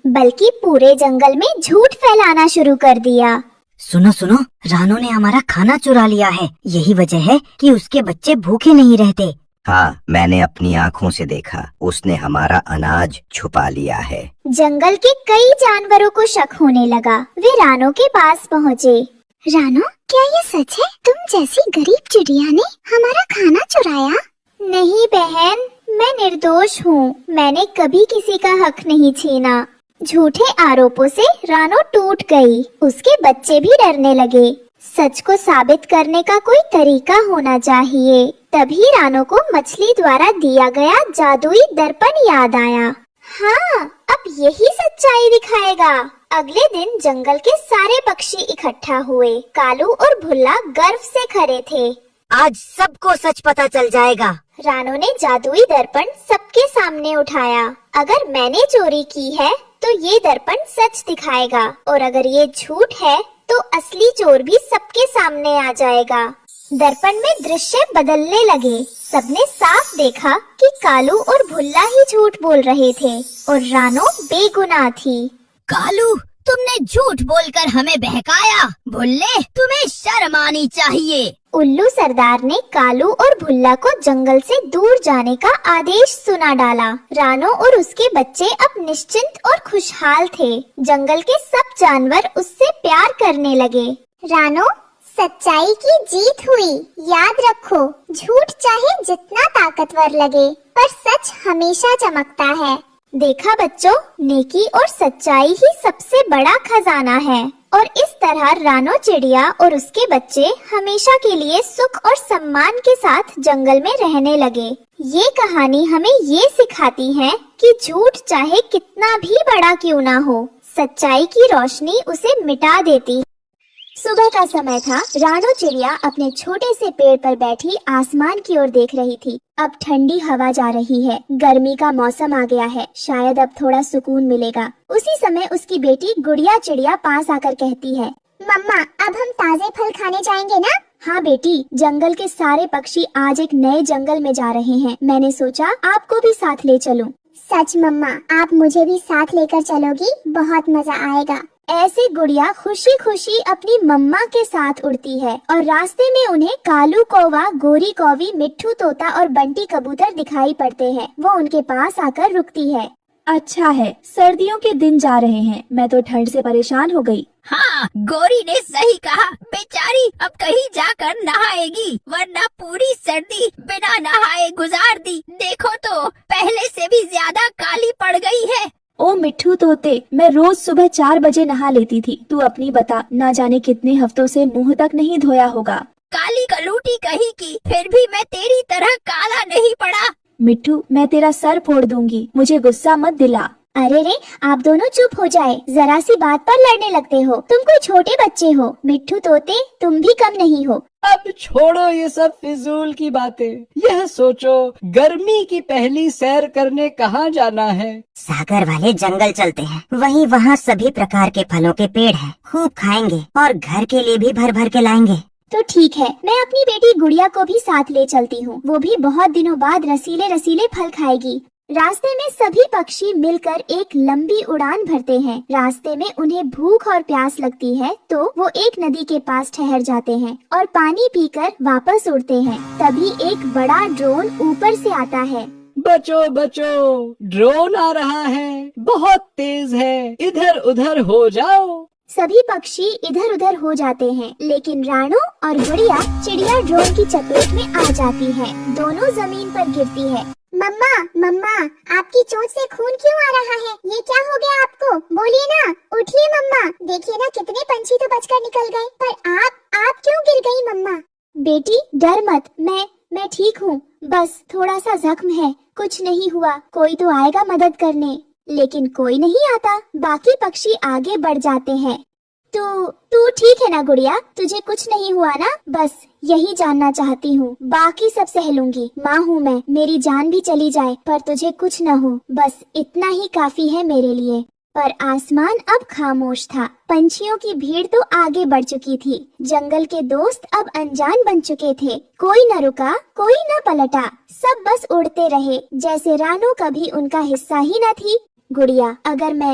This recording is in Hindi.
बल्कि पूरे जंगल में झूठ फैलाना शुरू कर दिया। सुनो सुनो, रानो ने हमारा खाना चुरा लिया है। यही वजह है कि उसके बच्चे भूखे नहीं रहते। हाँ, मैंने अपनी आँखों से देखा। उसने हमारा अनाज छुपा लिया है। जंगल के कई जानवरों को शक होने लगा। वे रानो के पास पहुँचे। रानो, क्या ये सच है? तुम जैसी गरीब चिड़िया ने हमारा खाना चुराया? नहीं बहन, मैं निर्दोष हूँ। मैंने कभी किसी का हक नहीं छीना। झूठे आरोपों से रानो टूट गई। उसके बच्चे भी डरने लगे। सच को साबित करने का कोई तरीका होना चाहिए। तभी रानो को मछली द्वारा दिया गया जादुई दर्पण याद आया। हाँ, अब यही सच्चाई दिखाएगा। अगले दिन जंगल के सारे पक्षी इकट्ठा हुए। कालू और भुल्ला गर्व से खड़े थे। आज सबको सच पता चल जाएगा। रानो ने जादुई दर्पण सबके सामने उठाया। अगर मैंने चोरी की है तो ये दर्पण सच दिखाएगा, और अगर ये झूठ है तो असली चोर भी सबके सामने आ जाएगा। दर्पण में दृश्य बदलने लगे। सबने साफ देखा कि कालू और भुल्ला ही झूठ बोल रहे थे और रानो बेगुनाह थी। कालू, तुमने झूठ बोलकर हमें बहकाया। भुल्ले, तुम्हें शर्म आनी चाहिए। उल्लू सरदार ने कालू और भुल्ला को जंगल से दूर जाने का आदेश सुना डाला। रानो और उसके बच्चे अब निश्चिंत और खुशहाल थे। जंगल के सब जानवर उससे प्यार करने लगे। रानो, सच्चाई की जीत हुई। याद रखो, झूठ चाहे जितना ताकतवर लगे, पर सच हमेशा चमकता है। देखा बच्चों, नेकी और सच्चाई ही सबसे बड़ा खजाना है। और इस तरह रानो चिड़िया और उसके बच्चे हमेशा के लिए सुख और सम्मान के साथ जंगल में रहने लगे। ये कहानी हमें ये सिखाती है कि झूठ चाहे कितना भी बड़ा क्यों ना हो, सच्चाई की रोशनी उसे मिटा देती। सुबह का समय था। रानो चिड़िया अपने छोटे से पेड़ पर बैठी आसमान की ओर देख रही थी। अब ठंडी हवा जा रही है। गर्मी का मौसम आ गया है। शायद अब थोड़ा सुकून मिलेगा। उसी समय उसकी बेटी गुड़िया चिड़िया पास आकर कहती है, मम्मा, अब हम ताजे फल खाने जाएंगे ना? हाँ बेटी, जंगल के सारे पक्षी आज एक नए जंगल में जा रहे हैं। मैंने सोचा आपको भी साथ ले चलूं। सच मम्मा, आप मुझे भी साथ लेकर चलोगी? बहुत मजा आएगा। ऐसे गुड़िया खुशी खुशी अपनी मम्मा के साथ उड़ती है और रास्ते में उन्हें कालू कौवा, गोरी कौवी, मिट्ठू तोता और बंटी कबूतर दिखाई पड़ते हैं। वो उनके पास आकर रुकती है। अच्छा है, सर्दियों के दिन जा रहे हैं। मैं तो ठंड से परेशान हो गई। हाँ, गोरी ने सही कहा। बेचारी अब कहीं जाकर नहाएगी, वरना पूरी सर्दी बिना नहाए गुजार दी। देखो तो पहले से भी ज्यादा काली पड़ गई है। ओ मिट्ठू तोते, मैं रोज सुबह 4 बजे नहा लेती थी। तू अपनी बता, ना जाने कितने हफ्तों से मुंह तक नहीं धोया होगा। काली कलूटी कहीं की, फिर भी मैं तेरी तरह काला नहीं पड़ा। मिट्ठू, मैं तेरा सर फोड़ दूंगी। मुझे गुस्सा मत दिला। अरे रे, आप दोनों चुप हो जाए। जरा सी बात पर लड़ने लगते हो। तुम कोई छोटे बच्चे हो। मिट्ठू तोते, तुम भी कम नहीं हो। अब छोड़ो ये सब फिजूल की बातें। यह सोचो, गर्मी की पहली सैर करने कहाँ जाना है? सागर वाले जंगल चलते हैं। वहाँ सभी प्रकार के फलों के पेड़ हैं। खूब खाएंगे और घर के लिए भी भर भर के लाएंगे। तो ठीक है, मैं अपनी बेटी गुड़िया को भी साथ ले चलती हूँ। वो भी बहुत दिनों बाद रसीले रसीले फल खाएगी। रास्ते में सभी पक्षी मिलकर एक लंबी उड़ान भरते हैं। रास्ते में उन्हें भूख और प्यास लगती है तो वो एक नदी के पास ठहर जाते हैं और पानी पीकर वापस उड़ते हैं। तभी एक बड़ा ड्रोन ऊपर से आता है। बचो बचो, ड्रोन आ रहा है, बहुत तेज है, इधर उधर हो जाओ। सभी पक्षी इधर उधर हो जाते हैं, लेकिन रानो और गुड़िया चिड़िया ड्रोन की चपेट में आ जाती है। दोनों जमीन पर गिरती है। मम्मा, मम्मा, आपकी चोट से खून क्यों आ रहा है? ये क्या हो गया आपको? बोलिए ना, उठिए मम्मा। देखिए ना, कितने पंछी तो बचकर निकल गए, पर आप क्यों गिर गई मम्मा? बेटी डर मत, मैं ठीक हूँ। बस थोड़ा सा जख्म है, कुछ नहीं हुआ। कोई तो आएगा मदद करने, लेकिन कोई नहीं आता। बाकी पक्षी आगे बढ़ जाते हैं। तू ठीक है ना गुड़िया? तुझे कुछ नहीं हुआ ना? बस यही जानना चाहती हूँ। बाकी सब सह लूंगी। माँ हूँ मैं, मेरी जान भी चली जाए पर तुझे कुछ न हो, बस इतना ही काफी है मेरे लिए। पर आसमान अब खामोश था। पंछियों की भीड़ तो आगे बढ़ चुकी थी। जंगल के दोस्त अब अनजान बन चुके थे। कोई न रुका, कोई न पलटा, सब बस उड़ते रहे जैसे रानो कभी उनका हिस्सा ही न थी। गुड़िया, अगर मैं